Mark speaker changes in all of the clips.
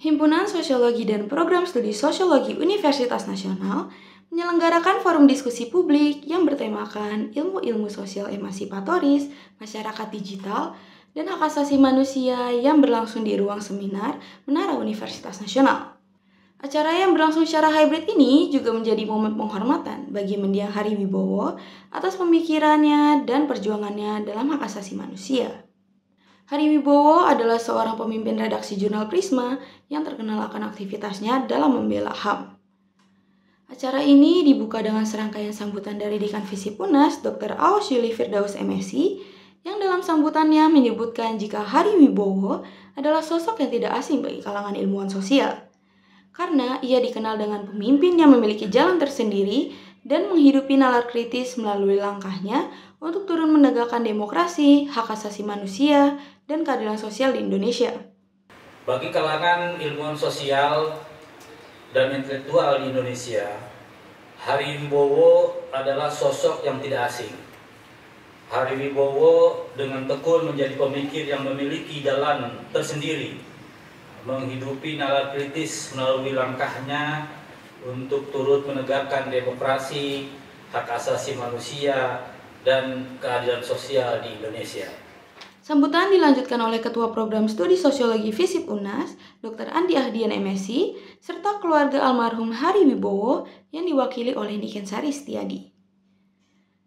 Speaker 1: Himpunan Sosiologi dan Program Studi Sosiologi Universitas Nasional menyelenggarakan forum diskusi publik yang bertemakan ilmu-ilmu sosial emasipatoris, masyarakat digital, dan hak asasi manusia yang berlangsung di ruang seminar Menara Universitas Nasional. Acara yang berlangsung secara hybrid ini juga menjadi momen penghormatan bagi mendiang Hari Wibowo atas pemikirannya dan perjuangannya dalam hak asasi manusia. Hari Wibowo adalah seorang pemimpin redaksi jurnal Prisma yang terkenal akan aktivitasnya dalam membela HAM. Acara ini dibuka dengan serangkaian sambutan dari Dekan Visip UNAS, Dr. Aos Yuli Firdaus MSI, yang dalam sambutannya menyebutkan jika Hari Wibowo adalah sosok yang tidak asing bagi kalangan ilmuwan sosial. Karena ia dikenal dengan pemimpin yang memiliki jalan tersendiri dan menghidupi nalar kritis melalui langkahnya untuk turun menegakkan demokrasi, hak asasi manusia, dan keadilan sosial di Indonesia.
Speaker 2: Bagi kalangan ilmuwan sosial dan intelektual di Indonesia, Hari Wibowo adalah sosok yang tidak asing. Hari Wibowo dengan tekun menjadi pemikir yang memiliki jalan tersendiri, menghidupi nalar kritis melalui langkahnya untuk turut menegakkan demokrasi, hak asasi manusia, dan keadilan sosial di Indonesia.
Speaker 1: Sambutan dilanjutkan oleh Ketua Program Studi Sosiologi Visip UNAS, Dr. Andi Ahdian MSI, serta keluarga almarhum Hari Wibowo yang diwakili oleh Niken Sari Setiadi.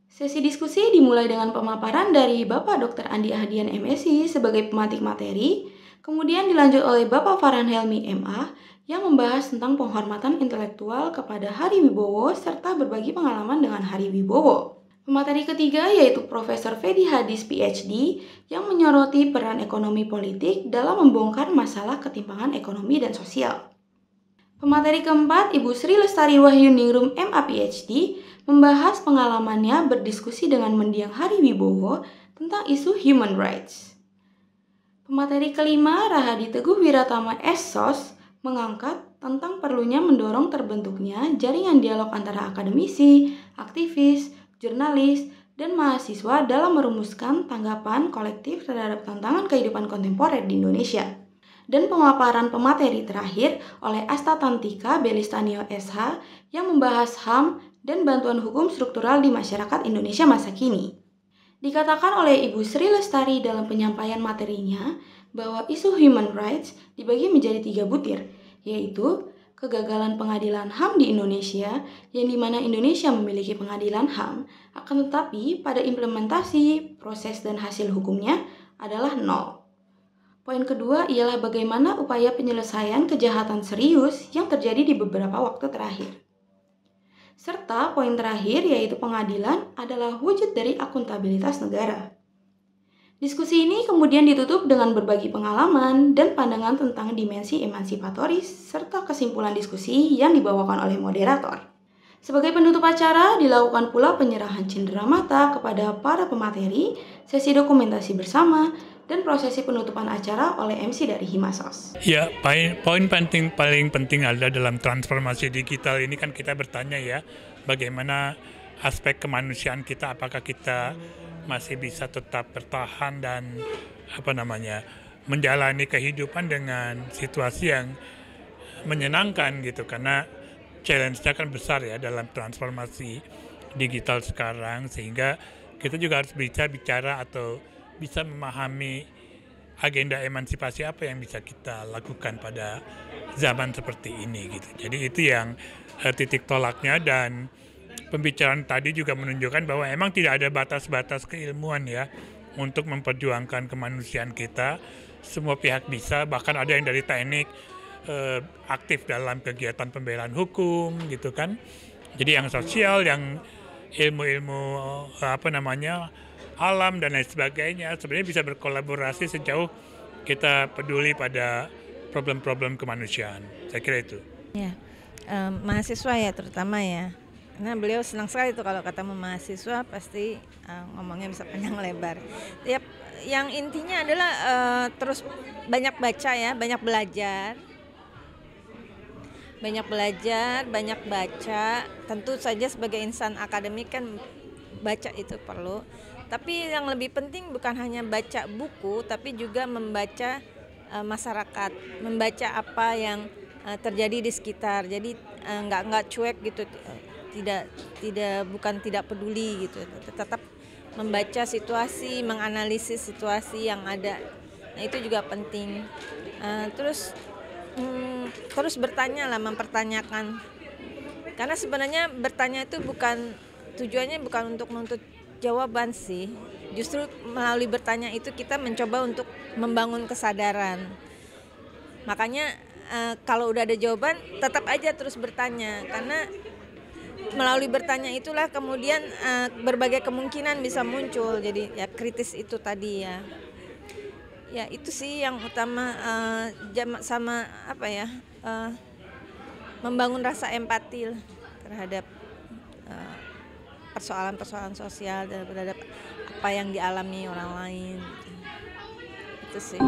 Speaker 1: Sesi diskusi dimulai dengan pemaparan dari Bapak Dr. Andi Ahdian MSI sebagai pematik materi, kemudian dilanjut oleh Bapak Farhan Helmi MA yang membahas tentang penghormatan intelektual kepada Hari Wibowo serta berbagi pengalaman dengan Hari Wibowo. Pemateri ketiga yaitu Profesor Fedi Hadis PhD yang menyoroti peran ekonomi politik dalam membongkar masalah ketimpangan ekonomi dan sosial. Pemateri keempat Ibu Sri Lestari Wahyuningrum MA PhD membahas pengalamannya berdiskusi dengan mendiang Hari Wibowo tentang isu human rights. Pemateri kelima, Rahadi Teguh Wiratama SSOS, mengangkat tentang perlunya mendorong terbentuknya jaringan dialog antara akademisi, aktivis, jurnalis, dan mahasiswa dalam merumuskan tanggapan kolektif terhadap tantangan kehidupan kontemporer di Indonesia. Dan pemaparan pemateri terakhir oleh Asta Tantika Belistanio SH yang membahas HAM dan bantuan hukum struktural di masyarakat Indonesia masa kini. Dikatakan oleh Ibu Sri Lestari dalam penyampaian materinya bahwa isu human rights dibagi menjadi 3 butir, yaitu kegagalan pengadilan HAM di Indonesia, yang dimana Indonesia memiliki pengadilan HAM, akan tetapi pada implementasi, proses dan hasil hukumnya adalah nol. Poin kedua ialah bagaimana upaya penyelesaian kejahatan serius yang terjadi di beberapa waktu terakhir. Serta poin terakhir yaitu pengadilan adalah wujud dari akuntabilitas negara. Diskusi ini kemudian ditutup dengan berbagi pengalaman dan pandangan tentang dimensi emansipatoris serta kesimpulan diskusi yang dibawakan oleh moderator. Sebagai penutup acara, dilakukan pula penyerahan cenderamata kepada para pemateri, sesi dokumentasi bersama, dan prosesi penutupan acara oleh MC dari Himasos.
Speaker 3: Ya, poin paling penting ada dalam transformasi digital ini kan kita bertanya ya, bagaimana aspek kemanusiaan kita, apakah kita masih bisa tetap bertahan dan menjalani kehidupan dengan situasi yang menyenangkan gitu, karena challenge-nya kan besar ya dalam transformasi digital sekarang, sehingga kita juga harus bisa bicara atau bisa memahami agenda emansipasi apa yang bisa kita lakukan pada zaman seperti ini gitu. Jadi itu yang titik tolaknya, dan pembicaraan tadi juga menunjukkan bahwa emang tidak ada batas-batas keilmuan ya untuk memperjuangkan kemanusiaan kita. Semua pihak bisa, bahkan ada yang dari teknik aktif dalam kegiatan pembelaan hukum gitu kan. Jadi yang sosial, yang ilmu-ilmu alam dan lain sebagainya sebenarnya bisa berkolaborasi sejauh kita peduli pada problem-problem kemanusiaan. Saya kira itu.
Speaker 4: Ya, mahasiswa ya terutama ya. Karena beliau senang sekali tuh kalau ketemu mahasiswa, pasti ngomongnya bisa panjang lebar. Ya, yang intinya adalah terus banyak baca ya, banyak belajar. Banyak baca. Tentu saja sebagai insan akademik kan baca itu perlu. Tapi yang lebih penting bukan hanya baca buku, tapi juga membaca masyarakat, membaca apa yang terjadi di sekitar. Jadi nggak cuek gitu, bukan tidak peduli gitu, tetap membaca situasi, menganalisis situasi yang ada. Nah itu juga penting. Terus bertanya lah, mempertanyakan. Karena sebenarnya bertanya itu tujuannya bukan untuk menuntut jawaban sih. Justru melalui bertanya itu kita mencoba untuk membangun kesadaran. Makanya kalau udah ada jawaban tetap aja terus bertanya, karena melalui bertanya itulah kemudian berbagai kemungkinan bisa muncul. Jadi ya kritis itu tadi ya. Ya itu sih yang utama, sama apa ya, membangun rasa empati lah terhadap persoalan-persoalan sosial dan terhadap apa yang dialami orang lain. Itu sih.